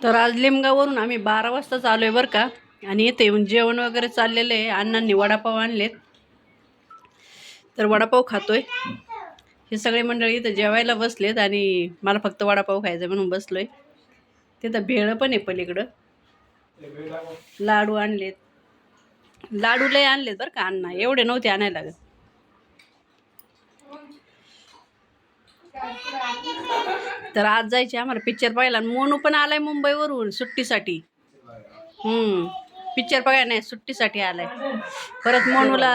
तर आज लिमगावरून आम्ही 12 वाजताच आलो आहे बरं का. आणि इथे येऊन जेवण वगैरे चाललेलं आहे. अण्णांनी वडापाव आणलेत तर वडापाव खातोय. हे सगळे मंडळी इथं जेवायला बसलेत आणि मला फक्त वडापाव खायचा म्हणून बसलोय. तिथं भेळ पण आहे पलीकडं. लाडू आणलेत. लाडू लय आणलेत बरं का अण्णा, एवढे नव्हते आणायला लागत. तर आज जायचे आम्हाला पिक्चर बघायला. मोनू पण आलाय मुंबईवरून सुट्टीसाठी. पिक्चर बघायला नाही, सुट्टीसाठी आलाय. परत मोनूला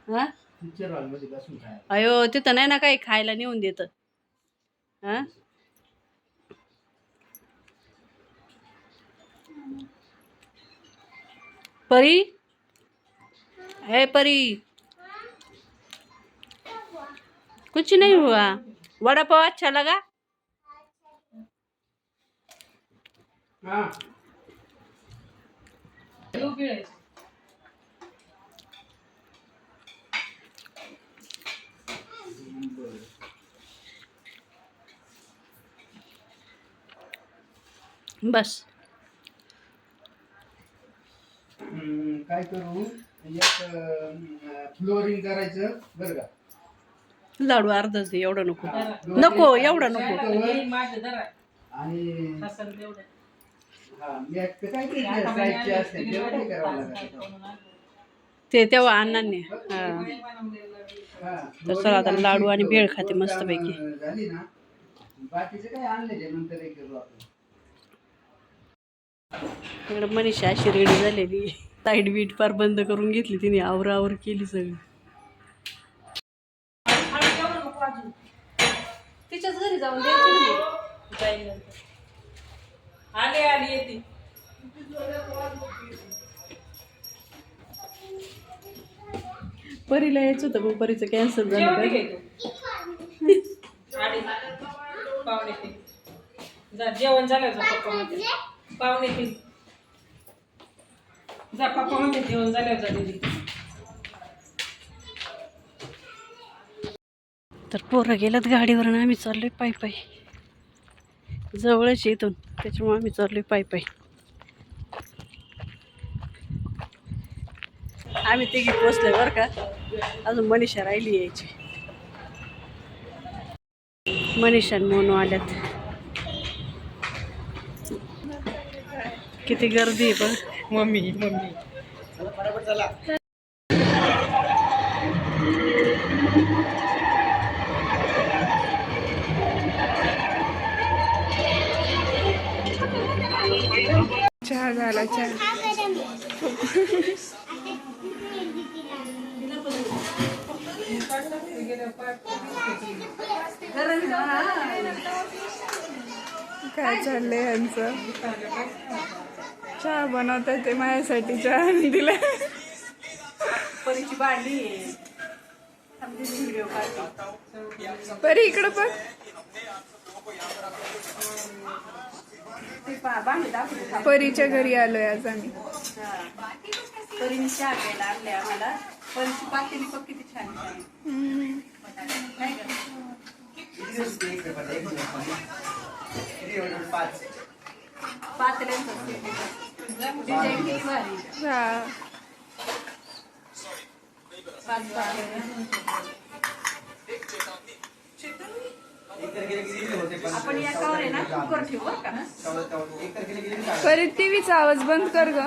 हा अयो तिथं नाही ना काही खायला नेऊन देत. हा परी, हे परी, कुछ नहीं हुआ। वड़ा पाव अच्छा लगा? बस काय करू, फ्लोरिंग करायचं बरं का. लाडू अर्धच दे, एवढं नको. नको एवढं नको. आणि काय असते ते तेव्हा अण्णांनी तर चला आता लाडू आणि भेळ खाते मस्त पैकी. झाली ना, बाकीचे काय आणले नंतर हे करू आपण. इकडे मनीषा अशी रेडी झालेली, लाईट बीट फार बंद करून घेतली तिने, आवरावर केली सगळी. तिच्याच घरी जाऊन द्यायची. आले आली येते. परीला यायचं होतं पण परीचं कॅन्सल झालं. जेवण झालं पाहुणे तीन जा पप्पा म्हणते जेवण झाल्यावर जा दिदी. तर पोरं गेल्यात गाडीवर आणि आम्ही चाललोय पायी पायी. जवळच इथून, त्याच्यामुळे आम्ही चाललोय पायी पायी. आम्ही तिघी पोचलोय बरं का. अजून मनीषा राहिली यायची. मनीषा आणि मोनू आल्यात. किती गर्दी आहे पण. मम्मी चहा झाला. चहा काय चाललंय यांचं. चहा बनवतात ते माझ्यासाठी. चहा दिला. परीची बांधली परी इकडं पण. परीच्या घरी आलोय आज आम्ही. परीने चहा प्यायला आणले आम्हाला. परीची पातेली पण किती छान छान. पातेल्यांचं डिझाईन किती भारी. हा आपण याच्यावर आहे ना कुकर ठेवू बरं का. परी टीव्हीचा आवाज बंद कर ग.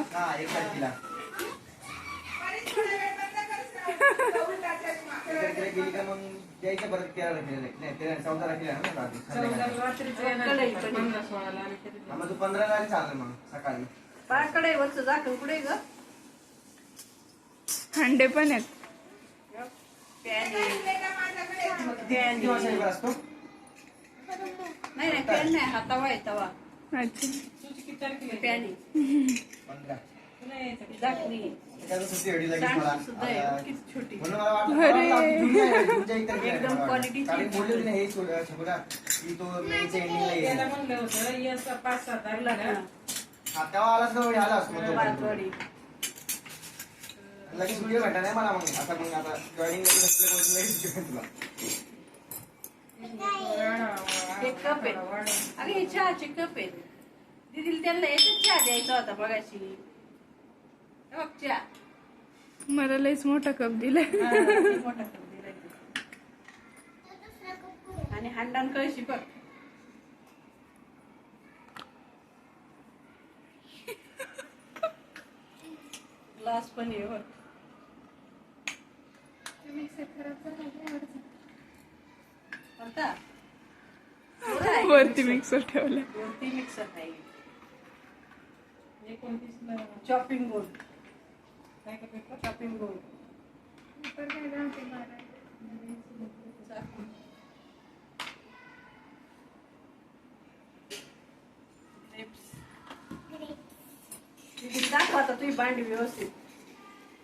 पाकडे वरचं झाकण कुठे ग. हंडे पण आहेत. नाही पॅन नाही, हा तवा आहे तवा. अच्छा पॅन झाकणी सुद्धा आहे किती छोटी. एकदम क्वालिटी. लगेच व्हिडिओ भेटा नाही मला. मग आता जॉईनिंग लगेच तुला हे कप आहे. अरे हे चहाचे कप आहेत. दीदीला त्यांना याच्यात चहा द्यायचा होता बघाशी. हे बघ चहा. मला लईच मोठा कप दिलाय. हा, किती मोठा कप दिलाय तो. आणि हांडान कळशी बघ. ग्लास पण आहे बघ. आता वरती मिक्सर ठेवलाय. वरती मिक्सर आहे. 29 चॉपिंग बोर्ड. काय काय पेपर? Chopping board. दाखव आता तुझी भांडी व्यवस्थित.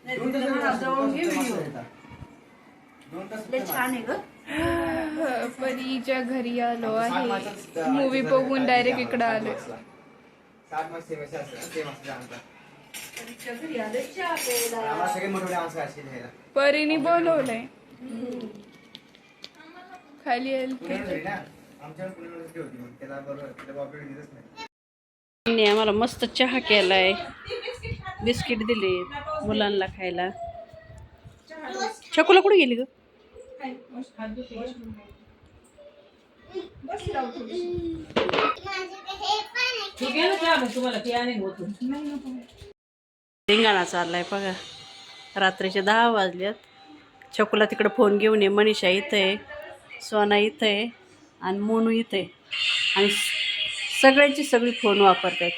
नाही तिला म्हणा जवळून घे व्हिडिओ. लय छान आहे ग. परीच्या घरी आलो आहे. मूवी बघून डायरेक्ट इकडं आलोय. 60 मार्क्स सेम असते आमचा. परीच्या घरी आलोय चहा प्यायला. आम्हाला सगळे मोठे माणसं असतील ह्याला. परीने बोलवलंय खाली येईल. पुण्याला ना आमच्या पुण्यामध्ये होती मग त्याला बरोबर त्याला वापरून दिलंच नाही. त्यांनी आम्हाला मस्त चहा केलाय. बिस्किट दिले मुलांना खायला. छकुला कुठे गेली ग? तू घे ना चहा मग तुम्हाला ती आणेन ओतून. रिंगाणा चाललाय बघा. रात्रीचे 10 वाजल्यात. छकुला तिकडे फोन घेऊन ये. मनीषा इथं आहे, सोना इथं आहे आणि मोनू इथं आहे. आणि सगळ्यांची सगळी फोन वापरतात.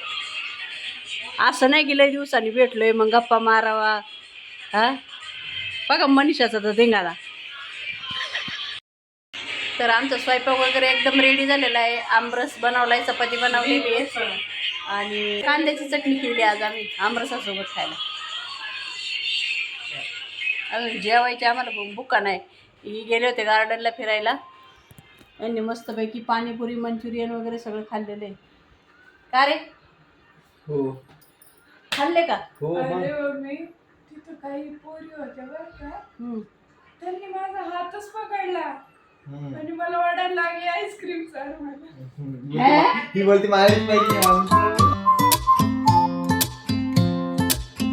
असं नाही की लय दिवसांनी भेटलोय मग गप्पा मारावा. हा बघा मनीषाचा तर धिंगाणा. तर आमचा स्वयंपाक वगैरे एकदम रेडी झालेला आहे. आमरस बनवलाय, चपाती बनवलेली आहे आणि कांद्याची चटणी केली आज आम्ही आमरसासोबत खायला. अजून जेवायचे आम्हाला बुका नाही. ही गेले होते गार्डनला फिरायला. यांनी मस्तपैकी पाणीपुरी मंचुरियन वगैरे सगळं खाल्लेलं आहे. का रे हो खाल्ले का? हो मी तिथं काही पोरी होत्या बरं का, त्यांनी माझा हातच पकडला आणि मला वाटायला लागली आईस्क्रीम चालू. ही बोलते मला माहिती